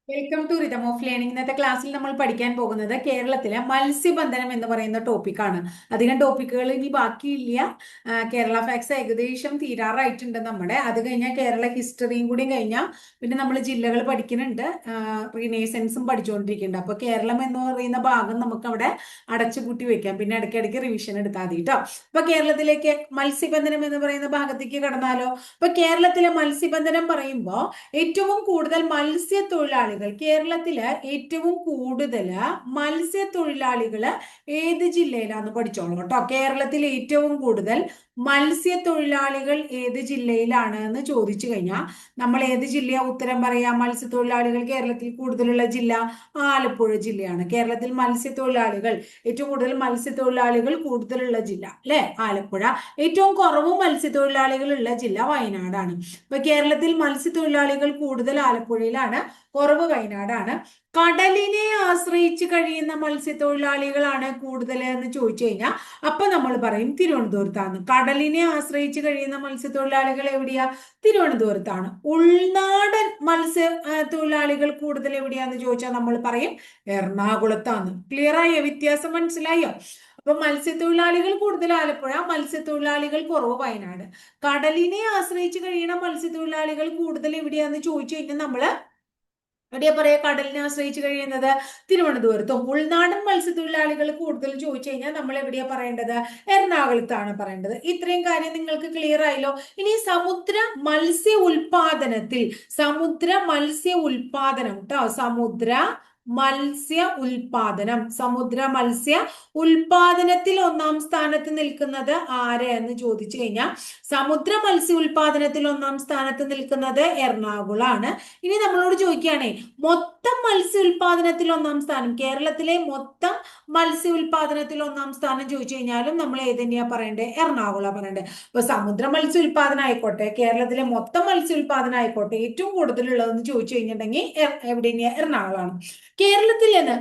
Welcome to rhythm of learning. ഇന്നത്തെ ക്ലാസ്സിൽ നമ്മൾ പഠിക്കാൻ പോകുന്നത് കേരളത്തിലെ മത്സ്യബന്ധനം എന്ന് പറയുന്ന ടോപ്പിക്കാണ്. അധികം ടോപ്പിക്കുകൾ ഇനി ബാക്കിയില്ല. കേരള ഫാക്സ് ഏകദേശം തീരാറായിട്ടുണ്ട് നമ്മുടെ. അത് കഴിഞ്ഞാൽ കേരള ഹിസ്റ്ററിയും കൂടി കഴിഞ്ഞാൽ പിന്നെ നമ്മൾ ജില്ലകൾ പഠിക്കുന്നുണ്ട്. റീനേസൻസും പഠിച്ചുകൊണ്ടിരിക്കുന്നുണ്ട്. അപ്പൊ കേരളം എന്ന് പറയുന്ന ഭാഗം നമുക്ക് അവിടെ അടച്ചുപൂട്ടി വെക്കാം. പിന്നെ ഇടയ്ക്കിടയ്ക്ക് റിവിഷൻ എടുത്താൽ മതി കേട്ടോ. അപ്പൊ കേരളത്തിലേക്ക് മത്സ്യബന്ധനം എന്ന് പറയുന്ന ഭാഗത്തേക്ക് കടന്നാലോ? അപ്പൊ കേരളത്തിലെ മത്സ്യബന്ധനം പറയുമ്പോൾ ഏറ്റവും കൂടുതൽ മത്സ്യത്തൊഴിലാളികൾ കേരളത്തില് ഏറ്റവും കൂടുതൽ മത്സ്യത്തൊഴിലാളികൾ ഏത് ജില്ലയിലാന്ന് പഠിച്ചോളൂ കേട്ടോ. കേരളത്തിൽ ഏറ്റവും കൂടുതൽ മത്സ്യത്തൊഴിലാളികൾ ഏത് ജില്ലയിലാണ് എന്ന് ചോദിച്ചു കഴിഞ്ഞാൽ നമ്മൾ ഏത് ജില്ലയാ ഉത്തരം പറയാം? മത്സ്യത്തൊഴിലാളികൾ കേരളത്തിൽ കൂടുതലുള്ള ജില്ല ആലപ്പുഴ ജില്ലയാണ്. കേരളത്തിൽ മത്സ്യത്തൊഴിലാളികൾ ഏറ്റവും കൂടുതൽ മത്സ്യത്തൊഴിലാളികൾ കൂടുതലുള്ള ജില്ല അല്ലെ ആലപ്പുഴ. ഏറ്റവും കുറവ് മത്സ്യത്തൊഴിലാളികൾ ഉള്ള ജില്ല വയനാടാണ്. ഇപ്പൊ കേരളത്തിൽ മത്സ്യത്തൊഴിലാളികൾ കൂടുതൽ ആലപ്പുഴയിലാണ്, കുറവ് വയനാടാണ്. കടലിനെ ആശ്രയിച്ച് കഴിയുന്ന മത്സ്യത്തൊഴിലാളികളാണ് കൂടുതൽ എന്ന് ചോദിച്ചു കഴിഞ്ഞാൽ അപ്പൊ നമ്മൾ പറയും തിരുവനന്തപുരത്താണ്. കടലിനെ ആശ്രയിച്ച് കഴിയുന്ന മത്സ്യത്തൊഴിലാളികൾ എവിടെയാ? തിരുവനന്തപുരത്താണ്. ഉൾനാടൻ മത്സ്യ തൊഴിലാളികൾ കൂടുതൽ എവിടെയാന്ന് ചോദിച്ചാൽ നമ്മൾ പറയും എറണാകുളത്താണ്. ക്ലിയർ ആയോ? വ്യത്യാസം മനസ്സിലായോ? അപ്പൊ മത്സ്യത്തൊഴിലാളികൾ കൂടുതൽ ആലപ്പുഴ, മത്സ്യത്തൊഴിലാളികൾ കുറവ് വയനാട്. കടലിനെ ആശ്രയിച്ച് കഴിയുന്ന മത്സ്യത്തൊഴിലാളികൾ കൂടുതൽ എവിടെയാന്ന് ചോദിച്ചു കഴിഞ്ഞാൽ നമ്മള് എവിടെയാ പറയാ? കടലിനെ ആശ്രയിച്ച് കഴിയുന്നത് തിരുവനന്തപുരത്തും. ഉൾനാടൻ മത്സ്യത്തൊഴിലാളികൾ കൂടുതൽ ചോദിച്ചു കഴിഞ്ഞാൽ നമ്മൾ എവിടെയാ പറയേണ്ടത്? എറണാകുളത്താണ് പറയേണ്ടത്. ഇത്രയും കാര്യം നിങ്ങൾക്ക് ക്ലിയർ ആയല്ലോ. ഇനി സമുദ്ര മത്സ്യ ഉൽപാദനം കേട്ടോ. സമുദ്ര മത്സ്യ ഉൽപാദനത്തിൽ ഒന്നാം സ്ഥാനത്ത് നിൽക്കുന്നത് ആര് എന്ന് ചോദിച്ചു കഴിഞ്ഞാൽ സമുദ്ര മത്സ്യ ഉൽപാദനത്തിൽ ഒന്നാം സ്ഥാനത്ത് നിൽക്കുന്നത് എറണാകുളമാണ്. ഇനി നമ്മളോട് ചോദിക്കുകയാണേ, മൊത്തം മത്സ്യ ഉൽപാദനത്തിൽ ഒന്നാം സ്ഥാനം, കേരളത്തിലെ മൊത്തം മത്സ്യ ഉൽപാദനത്തിൽ ഒന്നാം സ്ഥാനം ചോദിച്ചു കഴിഞ്ഞാലും നമ്മൾ ഏതന്നെയാ പറയണ്ടേ? എറണാകുളം പറയണ്ടേ. ഇപ്പൊ സമുദ്ര മത്സ്യ ഉൽപാദനം ആയിക്കോട്ടെ, കേരളത്തിലെ മൊത്തം മത്സ്യ ഉൽപാദനം ആയിക്കോട്ടെ, ഏറ്റവും കൂടുതലുള്ളതെന്ന് ചോദിച്ചു കഴിഞ്ഞിട്ടുണ്ടെങ്കിൽ എവിടെയാ? എറണാകുളമാണ്. കേരളത്തിൽ നിന്ന്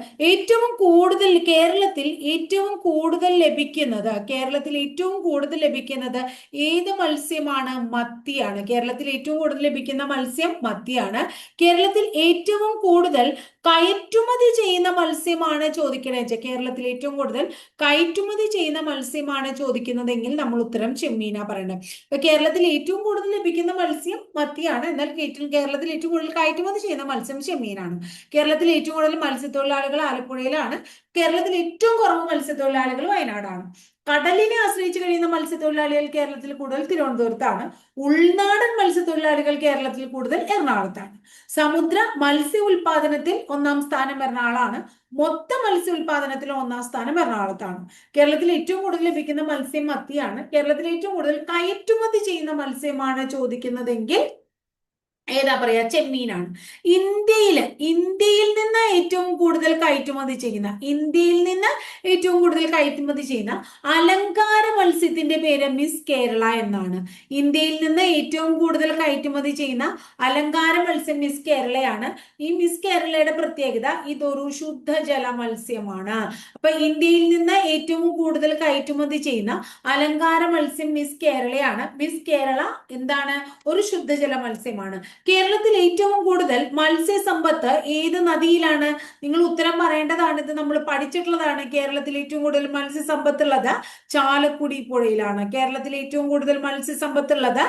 കേരളത്തിൽ ഏറ്റവും കൂടുതൽ ലഭിക്കുന്നത് ഏത് മത്സ്യമാണ്? മത്തിയാണ്. കേരളത്തിൽ ഏറ്റവും കൂടുതൽ ലഭിക്കുന്ന മത്സ്യം മത്തിയാണ്. കേരളത്തിൽ ഏറ്റവും കൂടുതൽ കയറ്റുമതി ചെയ്യുന്ന മത്സ്യമാണ് ചോദിക്കണേ. കേരളത്തിൽ ഏറ്റവും കൂടുതൽ കയറ്റുമതി ചെയ്യുന്ന മത്സ്യമാണ് ചോദിക്കുന്നതെങ്കിൽ നമ്മൾ ഉത്തരം ചെമ്മീനാ പറയണത്. ഇപ്പൊ കേരളത്തിൽ ഏറ്റവും കൂടുതൽ ലഭിക്കുന്ന മത്സ്യം മത്തിയാണ്. എന്നാൽ കേരളത്തിൽ ഏറ്റവും കൂടുതൽ കയറ്റുമതി ചെയ്യുന്ന മത്സ്യം ചെമ്മീനാണ്. കേരളത്തിൽ ഏറ്റവും കൂടുതൽ മത്സ്യത്തൊഴിലാളികൾ ആലപ്പുഴയിലാണ്. കേരളത്തിൽ ഏറ്റവും കുറവ് മത്സ്യത്തൊഴിലാളികൾ വയനാടാണ്. കടലിനെ ആശ്രയിച്ച് കഴിയുന്ന മത്സ്യത്തൊഴിലാളികൾ കേരളത്തിൽ കൂടുതൽ തിരുവനന്തപുരത്താണ്. ഉൾനാടൻ മത്സ്യത്തൊഴിലാളികൾ കേരളത്തിൽ കൂടുതൽ എറണാകുളത്താണ്. സമുദ്ര മത്സ്യ ഉൽപാദനത്തിൽ ഒന്നാം സ്ഥാനം എറണാകുളമാണ്. മൊത്ത മത്സ്യ ഉൽപാദനത്തിൽ ഒന്നാം സ്ഥാനം എറണാകുളത്താണ്. കേരളത്തിൽ ഏറ്റവും കൂടുതൽ ലഭിക്കുന്ന മത്സ്യം മത്തിയാണ്. കേരളത്തിൽ ഏറ്റവും കൂടുതൽ കയറ്റുമതി ചെയ്യുന്ന മത്സ്യമാണ് ചോദിക്കുന്നതെങ്കിൽ ഏതാ പറയാ? ചെമ്മീനാണ്. ഇന്ത്യയിൽ നിന്ന് ഏറ്റവും കൂടുതൽ കയറ്റുമതി ചെയ്യുന്ന അലങ്കാര മത്സ്യത്തിന്റെ പേര് മിസ് കേരള എന്നാണ്. ഇന്ത്യയിൽ നിന്ന് ഏറ്റവും കൂടുതൽ കയറ്റുമതി ചെയ്യുന്ന അലങ്കാര മത്സ്യം മിസ് കേരളയാണ്. ഈ മിസ് കേരളയുടെ പ്രത്യേകത ഇതൊരു ശുദ്ധജല മത്സ്യമാണ്. അപ്പൊ ഇന്ത്യയിൽ നിന്ന് ഏറ്റവും കൂടുതൽ കയറ്റുമതി ചെയ്യുന്ന അലങ്കാര മത്സ്യം മിസ് കേരളയാണ്. മിസ് കേരള എന്താണ്? ഒരു ശുദ്ധജല മത്സ്യമാണ്. കേരളത്തിൽ ഏറ്റവും കൂടുതൽ മത്സ്യസമ്പത്ത് ഏത് നദിയിലാണ്? നിങ്ങൾ ഉത്തരം പറയേണ്ടതാണ്. ഇത് നമ്മൾ പഠിച്ചിട്ടുള്ളതാണ്. കേരളത്തിൽ ഏറ്റവും കൂടുതൽ മത്സ്യസമ്പത്ത് ഉള്ളത് ചാലക്കുടി പുഴയിലാണ്. കേരളത്തിൽ ഏറ്റവും കൂടുതൽ മത്സ്യസമ്പത്ത് ഉള്ളത്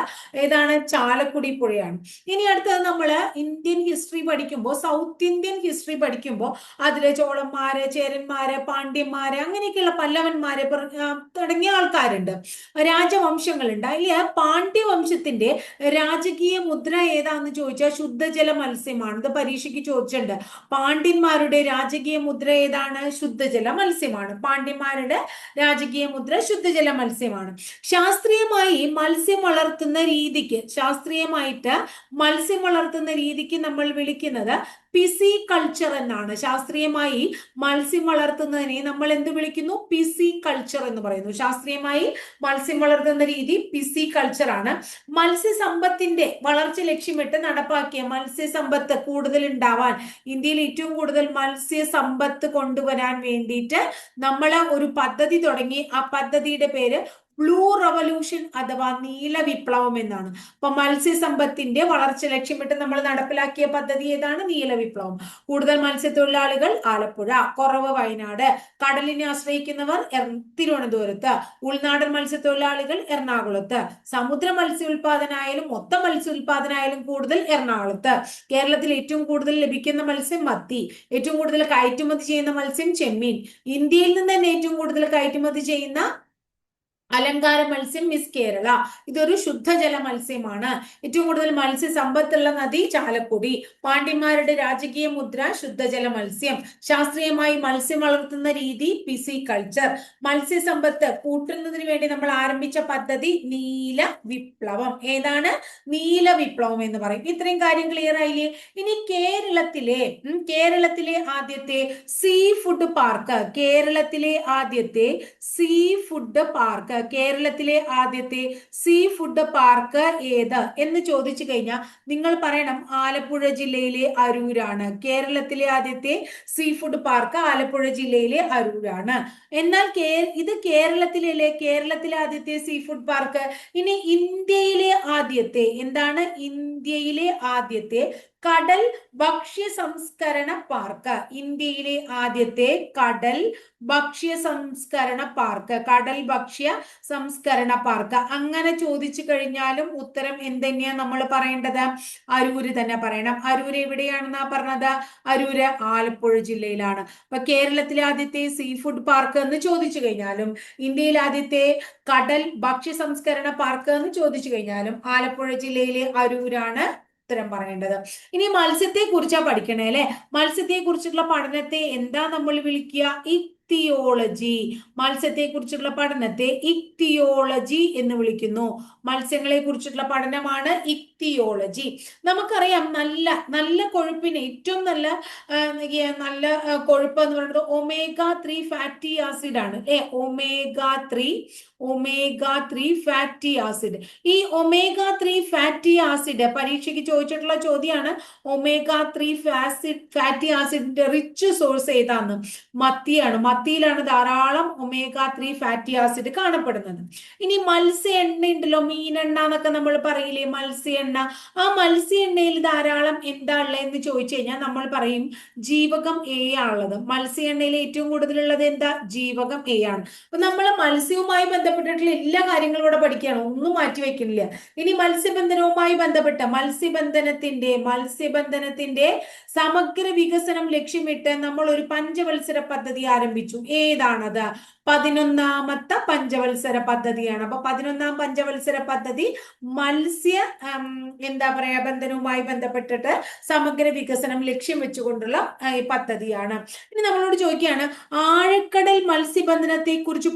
ഏതാണ്? ചാലക്കുടി പുഴയാണ്. ഇനി അടുത്തത് നമ്മൾ ഇന്ത്യൻ ഹിസ്റ്ററി പഠിക്കുമ്പോൾ, സൗത്ത് ഇന്ത്യൻ ഹിസ്റ്ററി പഠിക്കുമ്പോൾ അതിലെ ചോളന്മാര്, ചേരന്മാര്, പാണ്ഡ്യന്മാര്, അങ്ങനെയൊക്കെയുള്ള പല്ലവന്മാര് തുടങ്ങിയ ആൾക്കാരുണ്ട്, രാജവംശങ്ങളുണ്ട്. അതിൽ പാണ്ഡ്യവംശത്തിന്റെ രാജകീയ മുദ്ര ഏതാന്ന് ചോദിച്ചാൽ ശുദ്ധജല മത്സ്യമാണ്. ഇത് പരീക്ഷയ്ക്ക് ചോദിച്ചിട്ടുണ്ട്. പാണ്ഡ്യന്മാരുടെ രാജകീയ മുദ്ര ഏതാണ്? ശുദ്ധജല മത്സ്യമാണ്. പാണ്ഡ്യന്മാരുടെ രാജകീയ മുദ്ര ശുദ്ധജല മത്സ്യമാണ്. ശാസ്ത്രീയമായിട്ട് മത്സ്യം വളർത്തുന്ന രീതിക്ക് നമ്മൾ വിളിക്കുന്നത് പിസി കൾച്ചർ എന്നാണ്. ശാസ്ത്രീയമായി മത്സ്യം വളർത്തുന്നതിനെ നമ്മൾ എന്ത് വിളിക്കുന്നു? പിസി കൾച്ചർ എന്ന് പറയുന്നു. ശാസ്ത്രീയമായി മത്സ്യം വളർത്തുന്ന രീതി പിസി കൾച്ചർ ആണ്. മത്സ്യസമ്പത്തിന്റെ വളർച്ച ലക്ഷ്യമിട്ട് നടപ്പാക്കിയ മത്സ്യസമ്പത്ത് കൂടുതൽ ഉണ്ടാവാൻ, ഇന്ത്യയിൽ ഏറ്റവും കൂടുതൽ മത്സ്യസമ്പത്ത് കൊണ്ടുവരാൻ വേണ്ടിയിട്ട് നമ്മൾ ഒരു പദ്ധതി തുടങ്ങി. ആ പദ്ധതിയുടെ പേര് ബ്ലൂ റവല്യൂഷൻ അഥവാ നീല വിപ്ലവം എന്നാണ്. അപ്പൊ മത്സ്യസമ്പത്തിന്റെ വളർച്ച ലക്ഷ്യമിട്ട് നമ്മൾ നടപ്പിലാക്കിയ പദ്ധതി ഏതാണ്? നീല വിപ്ലവം. കൂടുതൽ മത്സ്യത്തൊഴിലാളികൾ ആലപ്പുഴ, കുറവ് വയനാട്, കടലിനെ ആശ്രയിക്കുന്നവർ തിരുവനന്തപുരത്ത്, ഉൾനാടൻ മത്സ്യത്തൊഴിലാളികൾ എറണാകുളത്ത്, സമുദ്ര മത്സ്യോൽപാദനായാലും മൊത്തം മത്സ്യോൽപാദനായാലും കൂടുതൽ എറണാകുളത്ത്. കേരളത്തിൽ ഏറ്റവും കൂടുതൽ ലഭിക്കുന്ന മത്സ്യം മത്തി, ഏറ്റവും കൂടുതൽ കയറ്റുമതി ചെയ്യുന്ന മത്സ്യം ചെമ്മീൻ, ഇന്ത്യയിൽ നിന്ന് തന്നെ ഏറ്റവും കൂടുതൽ കയറ്റുമതി ചെയ്യുന്ന അലങ്കാര മത്സ്യം മിസ് കേരള, ഇതൊരു ശുദ്ധജല മത്സ്യമാണ്. ഏറ്റവും കൂടുതൽ മത്സ്യസമ്പത്തുള്ള നദി ചാലക്കുടി, പാണ്ഡ്യന്മാരുടെ രാജകീയ മുദ്ര ശുദ്ധജല മത്സ്യം, ശാസ്ത്രീയമായി മത്സ്യം വളർത്തുന്ന രീതി പിസികൾച്ചർ. മത്സ്യസമ്പത്ത് കൂട്ടുന്നതിന് വേണ്ടി നമ്മൾ ആരംഭിച്ച പദ്ധതി നീല വിപ്ലവം. ഏതാണ്? നീല വിപ്ലവം എന്ന് പറയും. ഇത്രയും കാര്യം ക്ലിയർ ആയില്ലേ? ഇനി കേരളത്തിലെ ആദ്യത്തെ സീ ഫുഡ് പാർക്ക്, കേരളത്തിലെ ആദ്യത്തെ സീ ഫുഡ് പാർക്ക് ഏത് എന്ന് ചോദിച്ചു കഴിഞ്ഞാൽ നിങ്ങൾ പറയണം ആലപ്പുഴ ജില്ലയിലെ അരൂരാണ്. കേരളത്തിലെ ആദ്യത്തെ സീ ഫുഡ് പാർക്ക് ആലപ്പുഴ ജില്ലയിലെ അരൂരാണ്. എന്നാൽ ഇത് കേരളത്തിലെ ആദ്യത്തെ സീ ഫുഡ് പാർക്ക്. ഇനി ഇന്ത്യയിലെ ആദ്യത്തെ എന്താണ്? ഇന്ത്യയിലെ ആദ്യത്തെ കടൽ ഭക്ഷ്യ സംസ്കരണ പാർക്ക്. ഇന്ത്യയിലെ ആദ്യത്തെ കടൽ ഭക്ഷ്യ സംസ്കരണ പാർക്ക്. അങ്ങനെ ചോദിച്ചു കഴിഞ്ഞാലും ഉത്തരം എന്തെന്നെയാ നമ്മൾ പറയേണ്ടത്? അരൂര് തന്നെ പറയണം. അരൂര് എവിടെയാണെന്നാ പറഞ്ഞത്? അരൂര് ആലപ്പുഴ ജില്ലയിലാണ്. അപ്പൊ കേരളത്തിലെ ആദ്യത്തെ സീ ഫുഡ് പാർക്ക് എന്ന് ചോദിച്ചു കഴിഞ്ഞാലും ഇന്ത്യയിലെ ആദ്യത്തെ കടൽ ഭക്ഷ്യ സംസ്കരണ പാർക്ക് എന്ന് ചോദിച്ചു കഴിഞ്ഞാലും ആലപ്പുഴ ജില്ലയിലെ അരൂരാണ് ഉത്തരം പറയേണ്ടത്. ഇനി മത്സ്യത്തെ കുറിച്ചാ പഠിക്കണേ അല്ലെ? മത്സ്യത്തെ കുറിച്ചുള്ള പഠനത്തെ എന്താ നമ്മൾ വിളിക്കുക? ഇക്തിയോളജി. മത്സ്യത്തെ കുറിച്ചുള്ള പഠനത്തെ ഇക്തിയോളജി എന്ന് വിളിക്കുന്നു. മത്സ്യങ്ങളെ കുറിച്ചുള്ള പഠനമാണ് ഇക്തിയോളജി. നമുക്കറിയാം നല്ല നല്ല കൊഴുപ്പിന് ഏറ്റവും നല്ല കൊഴുപ്പ് എന്ന് പറയുന്നത് omega-3 ഫാറ്റി ആസിഡ് ആണ് അല്ലെ? omega-3 fatty acid. ഈ omega-3 ഫാറ്റി ആസിഡ് പരീക്ഷയ്ക്ക് ചോദിച്ചിട്ടുള്ള ചോദ്യമാണ്. omega-3 ഫാറ്റി ആസിഡിന്റെ റിച്ച് സോഴ്സ് ഏതാന്ന്? മത്തിയാണ്. മത്തിയിലാണ് ധാരാളം omega-3 ഫാറ്റി ആസിഡ് കാണപ്പെടുന്നത്. ഇനി മത്സ്യ എണ്ണ ഉണ്ടല്ലോ, മീനെണ്ണ എന്നൊക്കെ നമ്മൾ പറയില്ലേ, മത്സ്യ എണ്ണ. ആ മത്സ്യ എണ്ണയിൽ ധാരാളം എന്താ ഉള്ളത് എന്ന് ചോദിച്ചു കഴിഞ്ഞാൽ നമ്മൾ പറയും ജീവകം എ ആണുള്ളത്. മത്സ്യ എണ്ണയിൽ ഏറ്റവും കൂടുതലുള്ളത് എന്താ? ജീവകം എ ആണ്. അപ്പൊ നമ്മൾ മത്സ്യവുമായി ബന്ധപ്പെട്ടിട്ടുള്ള എല്ലാ കാര്യങ്ങളും ഇവിടെ പഠിക്കുകയാണ്, ഒന്നും മാറ്റി വെക്കുന്നില്ല. ഇനി മത്സ്യബന്ധനവുമായി ബന്ധപ്പെട്ട മത്സ്യബന്ധനത്തിന്റെ സമഗ്ര വികസനം ലക്ഷ്യമിട്ട് നമ്മൾ ഒരു പഞ്ചവത്സര പദ്ധതി ആരംഭിച്ചു. ഏതാണത്? 11ാമത്തെ പഞ്ചവത്സര പദ്ധതിയാണ്. അപ്പൊ 11ാം പഞ്ചവത്സര പദ്ധതി മത്സ്യ ബന്ധനവുമായി ബന്ധപ്പെട്ടിട്ട് സമഗ്ര വികസനം ലക്ഷ്യം വെച്ചുകൊണ്ടുള്ള പദ്ധതിയാണ്. ഇനി നമ്മളോട് ചോദിക്കുകയാണ് ആഴക്കടൽ മത്സ്യബന്ധനത്തെ കുറിച്ച്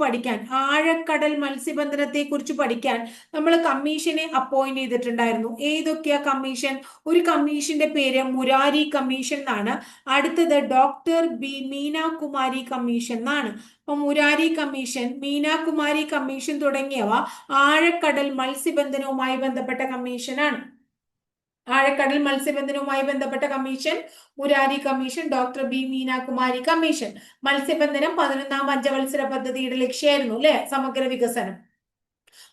പഠിക്കാൻ നമ്മൾ കമ്മീഷനെ അപ്പോയിന്റ് ചെയ്തിട്ടുണ്ടായിരുന്നു. ഏതൊക്കെയാ കമ്മീഷൻ? ഒരു കമ്മീഷന്റെ പേര് മുരാരി കമ്മീഷൻ എന്നാണ്. അടുത്തത് ഡോക്ടർ ബി മീനാകുമാരി കമ്മീഷൻ എന്നാണ്. അപ്പൊ മുരാരി കമ്മീഷൻ, മീനാകുമാരി കമ്മീഷൻ തുടങ്ങിയവ ആഴക്കടൽ മത്സ്യബന്ധനവുമായി ബന്ധപ്പെട്ട കമ്മീഷനാണ്. ആഴക്കടൽ മത്സ്യബന്ധനവുമായി ബന്ധപ്പെട്ട commission Murari commission, doctor B Meenakumari commission. മത്സ്യബന്ധനം 11ാം പഞ്ചവത്സര പദ്ധതിയുടെ ലക്ഷ്യമായിരുന്നു അല്ലെ? സമഗ്ര വികസനം.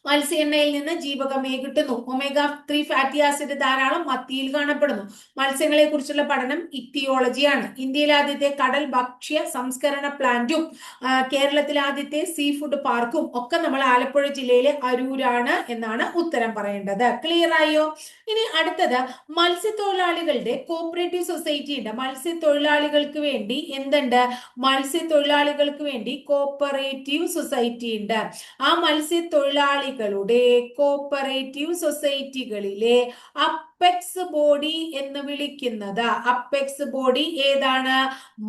മത്സ്യ എണ്ണയിൽ നിന്ന് ജീവകം എ കിട്ടുന്നു. omega-3 ഫാറ്റി ആസിഡ് ധാരാളം മത്തിയിൽ കാണപ്പെടുന്നു. മത്സ്യങ്ങളെ കുറിച്ചുള്ള പഠനം ഇക്തിയോളജിയാണ്. ഇന്ത്യയിലെ ആദ്യത്തെ കടൽ ഭക്ഷ്യ സംസ്കരണ പ്ലാന്റും കേരളത്തിലെ ആദ്യത്തെ സീ ഫുഡ് പാർക്കും ഒക്കെ നമ്മൾ ആലപ്പുഴ ജില്ലയിലെ അരൂരാണ് എന്നാണ് ഉത്തരം പറയേണ്ടത്. ക്ലിയർ ആയോ? ഇനി അടുത്തത് മത്സ്യത്തൊഴിലാളികളുടെ കോപ്പറേറ്റീവ് സൊസൈറ്റി ഉണ്ട്. മത്സ്യത്തൊഴിലാളികൾക്ക് വേണ്ടി എന്തുണ്ട്? മത്സ്യത്തൊഴിലാളികൾക്ക് വേണ്ടി കോപ്പറേറ്റീവ് സൊസൈറ്റി ഉണ്ട്. ആ മത്സ്യത്തൊഴിലാളികളുടെ കോപ്പറേറ്റീവ് സൊസൈറ്റികളിലെ അപ്പെക്സ് ബോഡി എന്ന് വിളിക്കുന്നത്, അപ്പെക്സ് ബോഡി ഏതാണ്?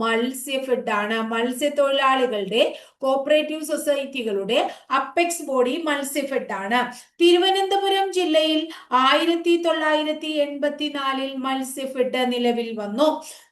മത്സ്യഫെഡ് ആണ്. മത്സ്യത്തൊഴിലാളികളുടെ കോപ്പറേറ്റീവ് സൊസൈറ്റികളുടെ അപ്പെക്സ് ബോഡി മത്സ്യഫെഡ് ആണ്. തിരുവനന്തപുരം ജില്ലയിൽ 1984 മത്സ്യഫെഡ് നിലവിൽ വന്നു.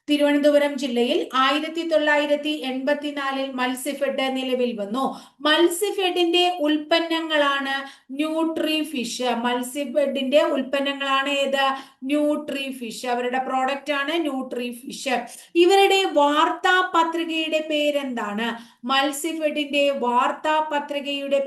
തിരുവനന്തപുരം ജില്ലയിൽ 1984 മത്സ്യഫെഡ് നിലവിൽ വന്നു. മത്സ്യഫെഡിന്റെ ഉൽപ്പന്നങ്ങളാണ് ന്യൂട്രി ഫിഷ്. മത്സ്യഫെഡിന്റെ ഉൽപ്പന്നങ്ങളാണ് ഏത്? Nutri fish. അവരുടെ പ്രോഡക്റ്റ് ആണ് ന്യൂട്രി ഫിഷ്. ഇവരുടെ വാർത്താ പത്രികയുടെ പേരെന്താണ്? മത്സ്യഫെഡിന്റെ വാർത്താ പത്രികയുടെ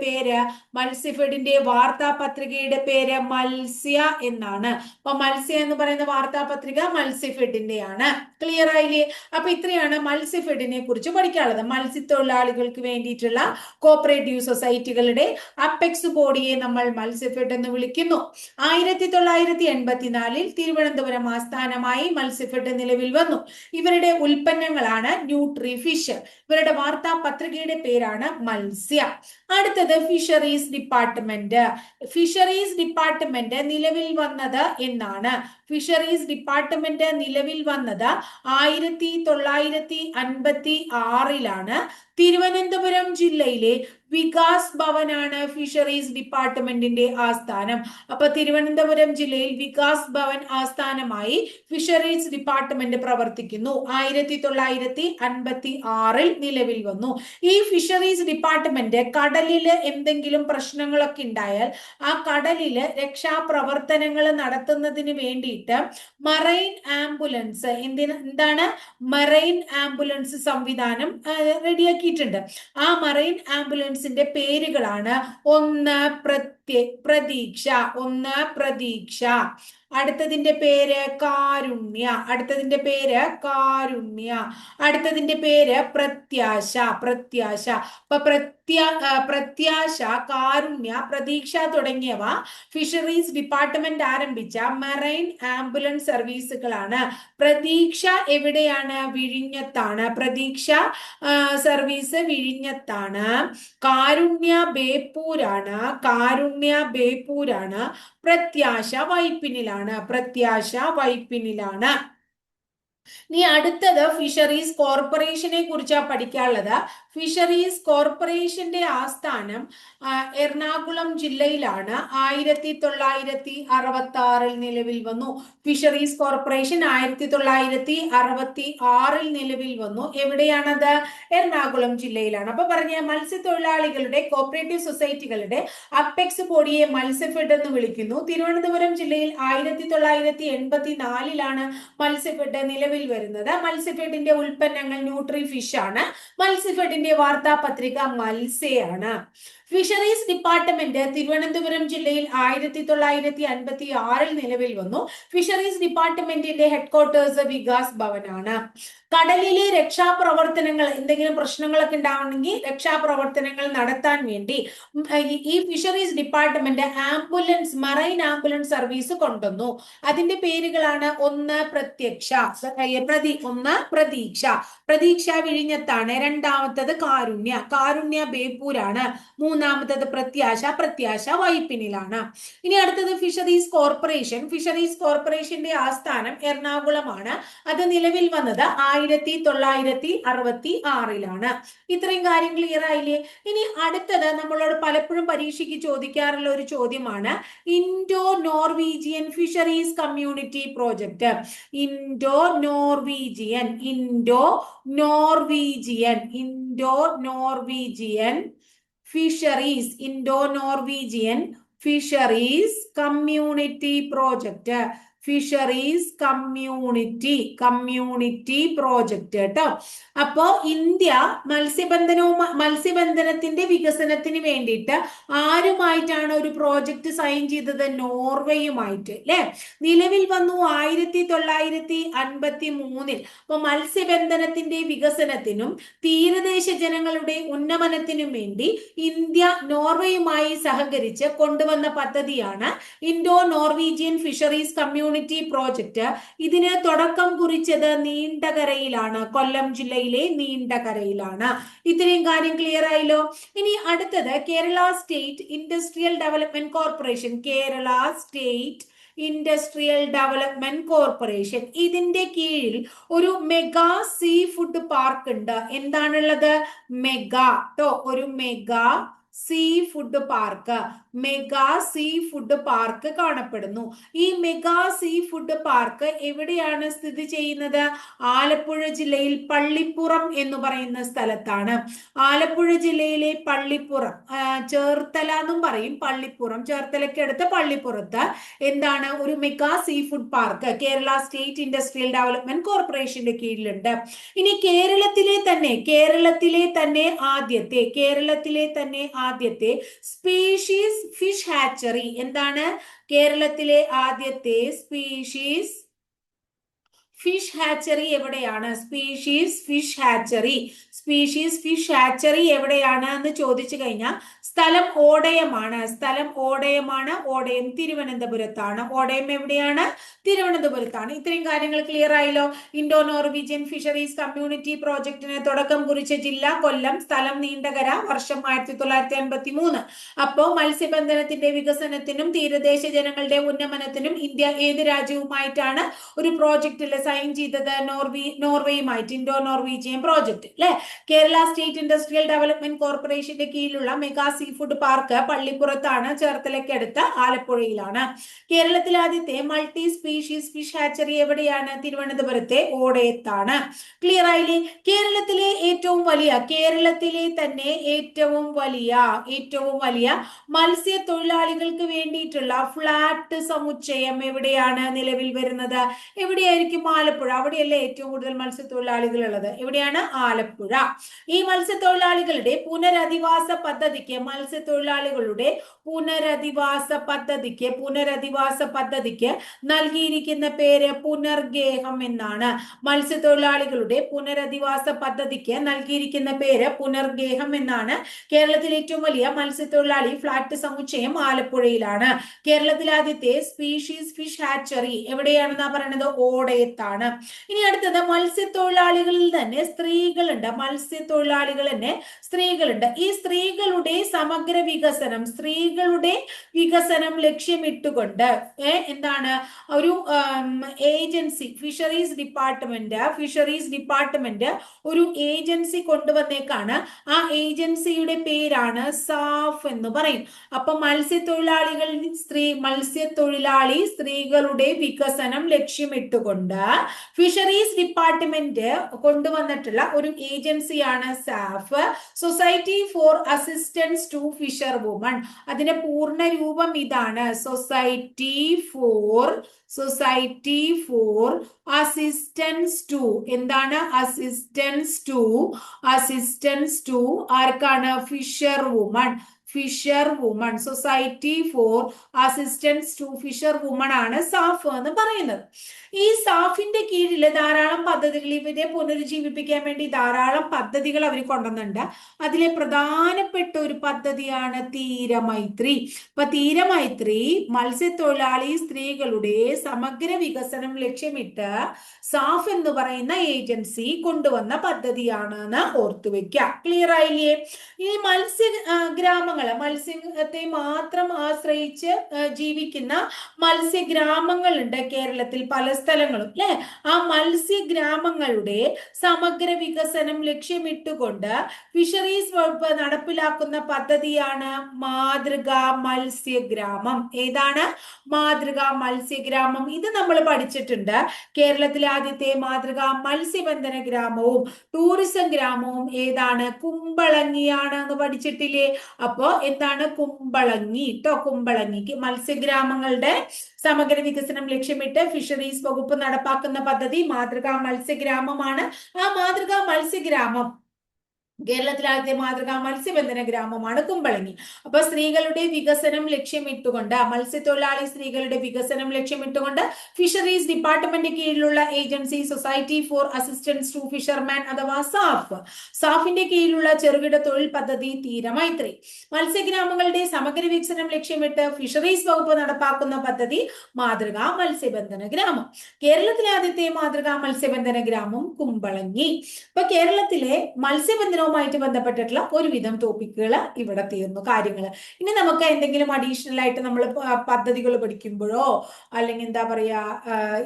പേര് മത്സ്യ എന്നാണ്. അപ്പൊ മത്സ്യ എന്ന് പറയുന്ന വാർത്താ പത്രിക മത്സ്യഫെഡിന്റെയാണ്. ക്ലിയർ ആയില്ലേ? അപ്പൊ ഇത്രയാണ് മത്സ്യഫെഡിനെ കുറിച്ച് പഠിക്കാനുള്ളത്. മത്സ്യത്തൊഴിലാളികൾക്ക് വേണ്ടിയിട്ടുള്ള കോപ്പറേറ്റീവ് സൊസൈറ്റികളുടെ അപ്പെക്സ് ബോഡിയെ നമ്മൾ മത്സ്യഫെഡ് എന്ന് വിളിക്കുന്നു. 1984 തിരുവനന്തപുരം ആസ്ഥാനമായി മത്സ്യഫെഡ് നിലവിൽ വന്നു. ഇവരുടെ ഉൽപ്പന്നങ്ങളാണ് ന്യൂട്രി ഫിഷ്. ഇവരുടെ വാർത്താ പത്രികയുടെ പേരാണ് മത്സ്യ. അടുത്തത് ഫിഷറീസ് ഡിപ്പാർട്ട്മെന്റ്. ഫിഷറീസ് ഡിപ്പാർട്ട്മെന്റ് നിലവിൽ വന്നത് എന്നാണ്? ഫിഷറീസ് ഡിപ്പാർട്ട്മെന്റ് നിലവിൽ വന്നത് 1956 തിരുവനന്തപുരം ജില്ലയിലെ വികാസ് ഭവനാണ് ഫിഷറീസ് ഡിപ്പാർട്ട്മെന്റിന്റെ ആസ്ഥാനം. അപ്പൊ തിരുവനന്തപുരം ജില്ലയിൽ വികാസ് ഭവൻ ആസ്ഥാനമായി ഫിഷറീസ് ഡിപ്പാർട്ട്മെന്റ് പ്രവർത്തിക്കുന്നു. 1956 നിലവിൽ വന്നു. ഈ ഫിഷറീസ് ഡിപ്പാർട്ട്മെന്റ് കടലില് എന്തെങ്കിലും പ്രശ്നങ്ങളൊക്കെ ഉണ്ടായാൽ ആ കടലില് രക്ഷാപ്രവർത്തനങ്ങൾ നടത്തുന്നതിന് വേണ്ടിയിട്ട് മറൈൻ ആംബുലൻസ് എന്താണ് മറൈൻ ആംബുലൻസ് സംവിധാനം റെഡിയാക്കിയിട്ടുണ്ട്. ആ മറൈൻ ആംബുലൻസിന്റെ പേരുകളാണ് പ്രതീക്ഷ. അടുത്തതിന്റെ പേര് കാരുണ്യ. അടുത്തതിന്റെ പേര് പ്രത്യാശ. അപ്പൊ പ്രത്യാശ, കാരുണ്യ, പ്രതീക്ഷ തുടങ്ങിയവ ഫിഷറീസ് ഡിപ്പാർട്ട്മെന്റ് ആരംഭിച്ച മറൈൻ ആംബുലൻസ് സർവീസുകളാണ്. പ്രതീക്ഷ എവിടെയാണ്? വിഴിഞ്ഞത്താണ്. പ്രതീക്ഷ സർവീസ് വിഴിഞ്ഞത്താണ്. കാരുണ്യ ബേപ്പൂരാണ്. പ്രത്യാശ വൈപ്പിനിലാണ്. ഇനി അടുത്തത് ഫിഷറീസ് കോർപ്പറേഷനെ കുറിച്ചാണ് പഠിക്കാനുള്ളത്. ഫിഷറീസ് കോർപ്പറേഷന്റെ ആസ്ഥാനം എറണാകുളം ജില്ലയിലാണ്. 1966 നിലവിൽ വന്നു. ഫിഷറീസ് കോർപ്പറേഷൻ 1966 നിലവിൽ വന്നു. എവിടെയാണത്? എറണാകുളം ജില്ലയിലാണ്. അപ്പൊ പറഞ്ഞ മത്സ്യത്തൊഴിലാളികളുടെ കോപ്പറേറ്റീവ് സൊസൈറ്റികളുടെ അപ്പെക്സ് ബോഡിയെ മത്സ്യഫെഡ് എന്ന് വിളിക്കുന്നു. തിരുവനന്തപുരം ജില്ലയിൽ 1984 മത്സ്യഫെഡ് നിലവിൽ വരുന്നത്. മത്സ്യഫെഡിന്റെ ഉൽപ്പന്നങ്ങൾ ന്യൂട്രി ഫിഷ് ആണ്. മത്സ്യഫെഡിന്റെ വാർത്താ പത്രിക മത്സ്യയാണ്. ഫിഷറീസ് ഡിപ്പാർട്ട്മെന്റ് തിരുവനന്തപുരം ജില്ലയിൽ 1956 നിലവിൽ വന്നു. ഫിഷറീസ് ഡിപ്പാർട്ട്മെന്റിന്റെ ഹെഡ്ക്വാർട്ടേഴ്സ് വികാസ് ഭവനാണ്. കടലിലെ രക്ഷാപ്രവർത്തനങ്ങൾ എന്തെങ്കിലും പ്രശ്നങ്ങളൊക്കെ ഉണ്ടാവണമെങ്കിൽ രക്ഷാപ്രവർത്തനങ്ങൾ നടത്താൻ വേണ്ടി ഈ fisheries department marine ambulance service കൊണ്ടുവന്നു. അതിന്റെ പേരുകളാണ് പ്രതീക്ഷ വിഴിഞ്ഞത്താണ്. രണ്ടാമത്തത് കാരുണ്യ ബേപ്പൂരാണ്. മൂന്നാമത്തത് പ്രത്യാശ വൈപ്പിനിലാണ്. ഇനി അടുത്തത് ഫിഷറീസ് കോർപ്പറേഷന്റെ ആസ്ഥാനം എറണാകുളമാണ്. അത് നിലവിൽ വന്നത് 1966 ഇത്രയും കാര്യം ക്ലിയർ ആയില്ലേ? ഇനി അടുത്തത് നമ്മളോട് പലപ്പോഴും പരീക്ഷയ്ക്ക് ചോദിക്കാറുള്ള ഒരു ചോദ്യമാണ് Indo Norwegian fisheries community project. Indo Norwegian fisheries community project. കേട്ടോ. അപ്പോ ഇന്ത്യ മത്സ്യബന്ധനത്തിന്റെ വികസനത്തിന് വേണ്ടിയിട്ട് ആരുമായിട്ടാണ് ഒരു പ്രോജക്റ്റ് സൈൻ ചെയ്തത്? നോർവേയുമായിട്ട് അല്ലെ. നിലവിൽ വന്നു 1953. അപ്പൊ മത്സ്യബന്ധനത്തിന്റെ വികസനത്തിനും തീരദേശ ജനങ്ങളുടെ ഉന്നമനത്തിനും വേണ്ടി ഇന്ത്യ നോർവേയുമായി സഹകരിച്ച് കൊണ്ടുവന്ന പദ്ധതിയാണ് Indo Norwegian fisheries community project. ഇതിന് തുടക്കം കുറിച്ചത് നീണ്ടകരയിലാണ്. കൊല്ലം ജില്ലയിലെ നീണ്ടകരയിലാണ്. ഇത്രയും കാര്യം ക്ലിയർ ആയല്ലോ? ഇനി അടുത്തത് Kerala state industrial development corporation. ഇതിന്റെ കീഴിൽ ഒരു മെഗാ സീ ഫുഡ് പാർക്ക് ഉണ്ട്. എന്താണുള്ളത്? ഒരു mega sea food park, mega sea food park കാണപ്പെടുന്നു. ഈ മെഗാ സീ ഫുഡ് പാർക്ക് എവിടെയാണ് സ്ഥിതി ചെയ്യുന്നത്? ആലപ്പുഴ ജില്ലയിൽ പള്ളിപ്പുറം എന്ന് പറയുന്ന സ്ഥലത്താണ്. ആലപ്പുഴ ജില്ലയിലെ പള്ളിപ്പുറം, ചേർത്തല എന്നും പറയും, പള്ളിപ്പുറം, ചേർത്തലയ്ക്ക് അടുത്ത് പള്ളിപ്പുറത്ത് എന്താണ് ഒരു mega sea food park Kerala state industrial development കോർപ്പറേഷന്റെ കീഴിലുണ്ട്. ഇനി കേരളത്തിലെ തന്നെ ആദ്യത്തെ സ്പീഷീസ് ഫിഷ് ഹാച്ചറി, എന്താണ് കേരളത്തിലെ ആദ്യത്തെ സ്പീഷീസ് ഫിഷ് ഹാച്ചറി എവിടെയാണ്? സ്പീഷീസ് ഫിഷ് ഹാച്ചറി എവിടെയാണ് എന്ന് ചോദിച്ചു കഴിഞ്ഞാൽ സ്ഥലം ഓടയമാണ്. ഓടയം തിരുവനന്തപുരത്താണ്. ഓടയം എവിടെയാണ്? തിരുവനന്തപുരത്താണ്. ഇത്രയും കാര്യങ്ങൾ ക്ലിയർ ആയല്ലോ. ഇൻഡോ നോർവീജിയൻ ഫിഷറീസ് കമ്മ്യൂണിറ്റി പ്രോജക്റ്റിന് തുടക്കം കുറിച്ച ജില്ല കൊല്ലം, സ്ഥലം നീണ്ടകര, വർഷം 1953. അപ്പോ മത്സ്യബന്ധനത്തിന്റെ വികസനത്തിനും തീരദേശ ജനങ്ങളുടെ ഉന്നമനത്തിനും ഇന്ത്യ ഏത് രാജ്യവുമായിട്ടാണ് ഒരു പ്രോജക്റ്റിൽ സൈൻ ചെയ്തത്? നോർവേയുമായിട്ട്, ഇൻഡോ നോർവീജിയൻ പ്രോജക്റ്റ് അല്ലെ. കേരള സ്റ്റേറ്റ് ഇൻഡസ്ട്രിയൽ ഡെവലപ്മെന്റ് കോർപ്പറേഷന്റെ കീഴിലുള്ള മെഗാ സീ ഫുഡ് പാർക്ക് പള്ളിപ്പുറത്താണ്, ചേർത്തലയ്ക്കടുത്ത് ആലപ്പുഴയിലാണ്. കേരളത്തിലെ ആദ്യത്തെ മൾട്ടി സ്പീഷീസ് ഫിഷ് ഹാച്ചറി എവിടെയാണ്? തിരുവനന്തപുരത്തെ ഓടയത്താണ്. ക്ലിയർ ആയില്ലേ? കേരളത്തിലെ തന്നെ ഏറ്റവും വലിയ മത്സ്യത്തൊഴിലാളികൾക്ക് വേണ്ടിയിട്ടുള്ള ഫ്ലാറ്റ് സമുച്ചയം എവിടെയാണ് നിലവിൽ വരുന്നത്? എവിടെയായിരിക്കും? ആലപ്പുഴ. അവിടെയല്ലേ ഏറ്റവും കൂടുതൽ മത്സ്യത്തൊഴിലാളികൾ ഉള്ളത്? എവിടെയാണ്? ആലപ്പുഴ. ഈ മത്സ്യത്തൊഴിലാളികളുടെ പുനരധിവാസ പദ്ധതിക്ക് നൽകിയിരിക്കുന്ന പേര് പുനർഗേഹം എന്നാണ്. മത്സ്യത്തൊഴിലാളികളുടെ പുനരധിവാസ പദ്ധതിക്ക് നൽകിയിരിക്കുന്ന പേര് പുനർഗേഹം എന്നാണ്. കേരളത്തിലെ ഏറ്റവും വലിയ മത്സ്യത്തൊഴിലാളി ഫ്ലാറ്റ് സമുച്ചയം ആലപ്പുഴയിലാണ്. കേരളത്തിലെ ആദ്യത്തെ സ്പീഷീസ് ഫിഷ് ഹാച്ചറി എവിടെയാണെന്നാ പറയുന്നത്? ഓടയത്താണ്. ഇനി അടുത്തത് മത്സ്യത്തൊഴിലാളികളിൽ തന്നെ സ്ത്രീകളുണ്ട്. ഈ സ്ത്രീകളുടെ സമഗ്ര വികസനം ലക്ഷ്യമിട്ടുകൊണ്ട് എന്താണ് ഒരു ഏജൻസി, ഫിഷറീസ് ഡിപ്പാർട്ട്മെന്റ് ഒരു ഏജൻസി കൊണ്ടുവന്നേക്കാണ്. ആ ഏജൻസിയുടെ പേരാണ് സാഫ് എന്ന് പറയും. അപ്പൊ മത്സ്യത്തൊഴിലാളി സ്ത്രീകളുടെ വികസനം ലക്ഷ്യമിട്ടുകൊണ്ട് ഫിഷറീസ് ഡിപ്പാർട്ട്മെന്റ് കൊണ്ടുവന്നിട്ടുള്ള ഒരു ഏജൻസിയാണ് SAF, society for assistance to fisher women. അതിന്റെ പൂർണ്ണ രൂപം ഇതാണ്: സൊസൈറ്റി ഫോർ അസിസ്റ്റൻസ് ടു, എന്താണ്? അസിസ്റ്റൻസ് ടു ആർക്കാണ്? Fisher women. Society for assistance to fisher women ആണ് സാഫ് എന്ന് പറയുന്നത്. ഈ സാഫിന്റെ കീഴിൽ ധാരാളം പദ്ധതികൾ, ഇവരെ പുനരുജ്ജീവിപ്പിക്കാൻ വേണ്ടി ധാരാളം പദ്ധതികൾ അവർ കൊണ്ടുവന്നുണ്ട്. അതിലെ പ്രധാനപ്പെട്ട ഒരു പദ്ധതിയാണ് തീരമൈത്രി. അപ്പൊ തീരമൈത്രി മത്സ്യത്തൊഴിലാളി സ്ത്രീകളുടെ സമഗ്ര വികസനം ലക്ഷ്യമിട്ട് സാഫ് എന്ന് പറയുന്ന ഏജൻസി കൊണ്ടുവന്ന പദ്ധതിയാണെന്ന് ഓർത്തുവെക്കുക. ക്ലിയർ ആയില്ലേ? ഈ മത്സ്യത്തെ മാത്രം ആശ്രയിച്ച് ജീവിക്കുന്ന മത്സ്യഗ്രാമങ്ങളുണ്ട് കേരളത്തിൽ പല സ്ഥലങ്ങളും അല്ലെ. ആ മത്സ്യഗ്രാമങ്ങളുടെ സമഗ്ര വികസനം ലക്ഷ്യമിട്ടുകൊണ്ട് ഫിഷറീസ് വകുപ്പ് നടപ്പിലാക്കുന്ന പദ്ധതിയാണ് മാതൃകാ മത്സ്യഗ്രാമം. ഏതാണ്? മാതൃകാ മത്സ്യഗ്രാമം. ഇത് നമ്മൾ പഠിച്ചിട്ടുണ്ട്. കേരളത്തിലെ ആദ്യത്തെ മാതൃകാ മത്സ്യബന്ധന ഗ്രാമവും ടൂറിസം ഗ്രാമവും ഏതാണ്? കുമ്പളങ്ങിയാണ് എന്ന് പഠിച്ചിട്ടില്ലേ? അപ്പോ എന്താണ്? കുമ്പളങ്ങിക്ക് മത്സ്യഗ്രാമങ്ങളുടെ സമഗ്ര വികസനം ലക്ഷ്യമിട്ട് ഫിഷറീസ് വകുപ്പ് നടപ്പാക്കുന്ന പദ്ധതി മാതൃകാ മത്സ്യഗ്രാമമാണ്. ആ മാതൃകാ മത്സ്യഗ്രാമം കേരളത്തിലെ ആദ്യത്തെ മാതൃകാ മത്സ്യബന്ധന ഗ്രാമമാണ് കുമ്പളങ്ങി. അപ്പൊ സ്ത്രീകളുടെ വികസനം ലക്ഷ്യമിട്ടുകൊണ്ട്, മത്സ്യത്തൊഴിലാളി സ്ത്രീകളുടെ വികസനം ലക്ഷ്യമിട്ടുകൊണ്ട് ഫിഷറീസ് ഡിപ്പാർട്ട്മെന്റ് കീഴിലുള്ള agency society for assistance to fisherman അഥവാ സാഫിന്റെ കീഴിലുള്ള ചെറുകിട തൊഴിൽ പദ്ധതി തീരമൈത്രി. മത്സ്യഗ്രാമങ്ങളുടെ സമഗ്ര വികസനം ലക്ഷ്യമിട്ട് ഫിഷറീസ് വകുപ്പ് നടപ്പാക്കുന്ന പദ്ധതി മാതൃകാ മത്സ്യബന്ധന ഗ്രാമം. കേരളത്തിലെ ആദ്യത്തെ മാതൃകാ മത്സ്യബന്ധന ഗ്രാമം കുമ്പളങ്ങി. ഇപ്പൊ കേരളത്തിലെ മത്സ്യബന്ധനവുമായി കേരളവുമായിട്ട് ബന്ധപ്പെട്ടിട്ടുള്ള ഒരുവിധം ടോപ്പിക്കുകൾ ഇവിടെ തീർന്നു കാര്യങ്ങൾ. ഇനി നമുക്ക് എന്തെങ്കിലും അഡീഷണൽ ആയിട്ട് നമ്മൾ പദ്ധതികൾ പഠിക്കുമ്പോഴോ അല്ലെങ്കിൽ എന്താ പറയാ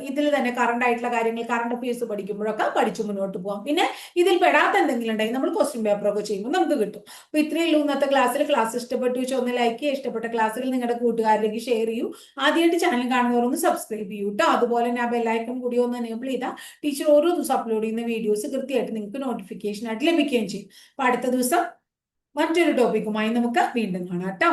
ഇതിൽ തന്നെ കറണ്ട് ആയിട്ടുള്ള കാര്യങ്ങൾ കറണ്ട് അഫയേഴ്സ് പഠിക്കുമ്പോഴൊക്കെ പഠിച്ചു മുന്നോട്ട് പോകാം. പിന്നെ ഇതിൽ പെടാത്ത എന്തെങ്കിലും ഉണ്ടെങ്കിൽ നമ്മൾ ക്വസ്റ്റ്യൻ പേപ്പറൊക്കെ ചെയ്യുമ്പോൾ നമുക്ക് കിട്ടും. അപ്പൊ ഇത്രയേ ഉള്ളൂ ഇന്നത്തെ ക്ലാസ്സിൽ. ക്ലാസ് ഇഷ്ടപ്പെട്ടു വെച്ചാൽ ഒന്ന് ലൈക്ക് ചെയ്യുക, ഇഷ്ടപ്പെട്ട ക്ലാസ്സുകൾ നിങ്ങളുടെ കൂട്ടുകാരിലേക്ക് ഷെയർ ചെയ്യൂ. ആദ്യമായിട്ട് ചാനൽ കാണുന്നവർ ഒന്ന് സബ്സ്ക്രൈബ് ചെയ്യൂ കേട്ടോ. അതുപോലെ തന്നെ ആ ബെല്ലൈക്കൺ കൂടി ഒന്ന് എനേബിൾ ചെയ്താൽ ടീച്ചർ ഓരോ ദിവസം അപ്ലോഡ് ചെയ്യുന്ന വീഡിയോസ് കൃത്യമായിട്ട് നിങ്ങൾക്ക് നോട്ടിഫിക്കേഷൻ ആയിട്ട് ലഭിക്കുകയും ചെയ്യും. അപ്പൊ അടുത്ത ദിവസം മറ്റൊരു ടോപ്പിക്കുമായി നമുക്ക് വീണ്ടും കാണാം കേട്ടോ.